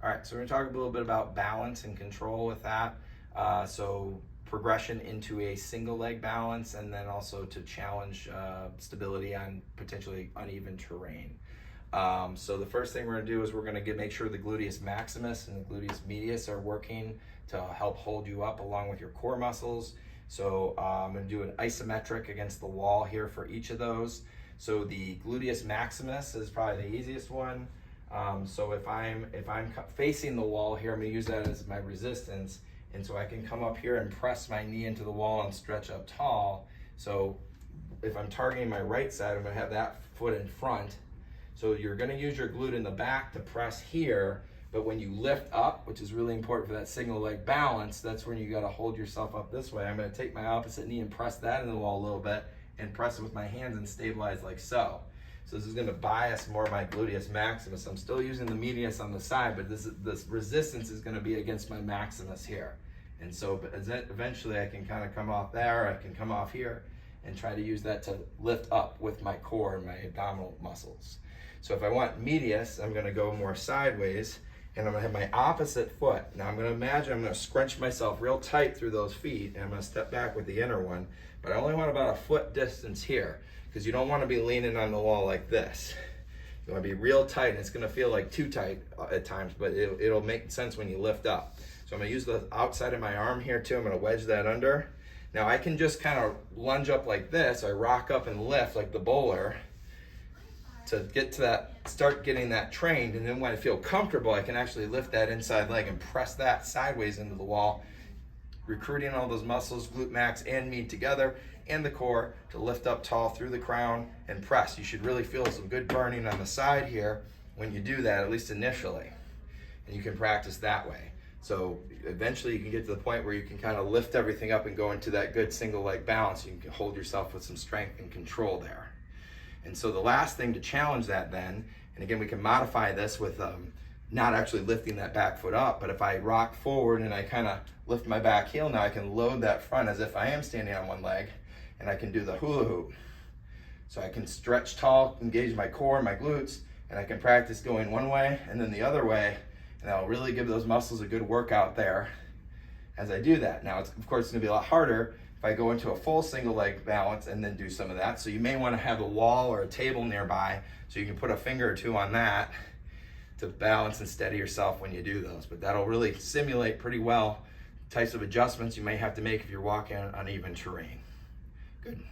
All right, so we're gonna talk a little bit about balance and control with that. So progression into a single leg balance, and then also to challenge stability on potentially uneven terrain. So the first thing we're gonna do is we're gonna make sure the gluteus maximus and the gluteus medius are working to help hold you up along with your core muscles. So I'm gonna do an isometric against the wall here for each of those. So the gluteus maximus is probably the easiest one. So if I'm facing the wall here, I'm gonna use that as my resistance. And so I can come up here and press my knee into the wall and stretch up tall. So if I'm targeting my right side, I'm gonna have that foot in front. So you're gonna use your glute in the back to press here, but when you lift up, which is really important for that single leg balance, that's when you gotta hold yourself up this way. I'm gonna take my opposite knee and press that into the wall a little bit and press it with my hands and stabilize like so. So this is gonna bias more of my gluteus maximus. I'm still using the medius on the side, but this resistance is gonna be against my maximus here. And so eventually I can kind of come off there, I can come off here, and try to use that to lift up with my core and my abdominal muscles. So if I want medius, I'm gonna go more sideways, and I'm gonna have my opposite foot. Now I'm gonna imagine I'm gonna scrunch myself real tight through those feet, and I'm gonna step back with the inner one, but I only want about a foot distance here, because you don't wanna be leaning on the wall like this. You wanna be real tight, and it's gonna feel like too tight at times, but it'll make sense when you lift up. So I'm gonna use the outside of my arm here too. I'm gonna wedge that under. Now I can just kind of lunge up like this. I rock up and lift like the bowler to get to that, start getting that trained. And then when I feel comfortable, I can actually lift that inside leg and press that sideways into the wall, recruiting all those muscles, glute max and med together, and the core to lift up tall through the crown and press. You should really feel some good burning on the side here when you do that, at least initially. And you can practice that way. So eventually you can get to the point where you can kind of lift everything up and go into that good single leg balance. You can hold yourself with some strength and control there. And so the last thing to challenge that then, and again, we can modify this with not actually lifting that back foot up, but if I rock forward and I kind of lift my back heel, now I can load that front as if I am standing on one leg, and I can do the hula hoop. So I can stretch tall, engage my core, my glutes, and I can practice going one way and then the other way, and that'll really give those muscles a good workout there as I do that. Now, of course, it's gonna be a lot harder if I go into a full single leg balance and then do some of that. So you may wanna have a wall or a table nearby so you can put a finger or two on that to balance and steady yourself when you do those. But that'll really simulate pretty well types of adjustments you may have to make if you're walking on uneven terrain. Good.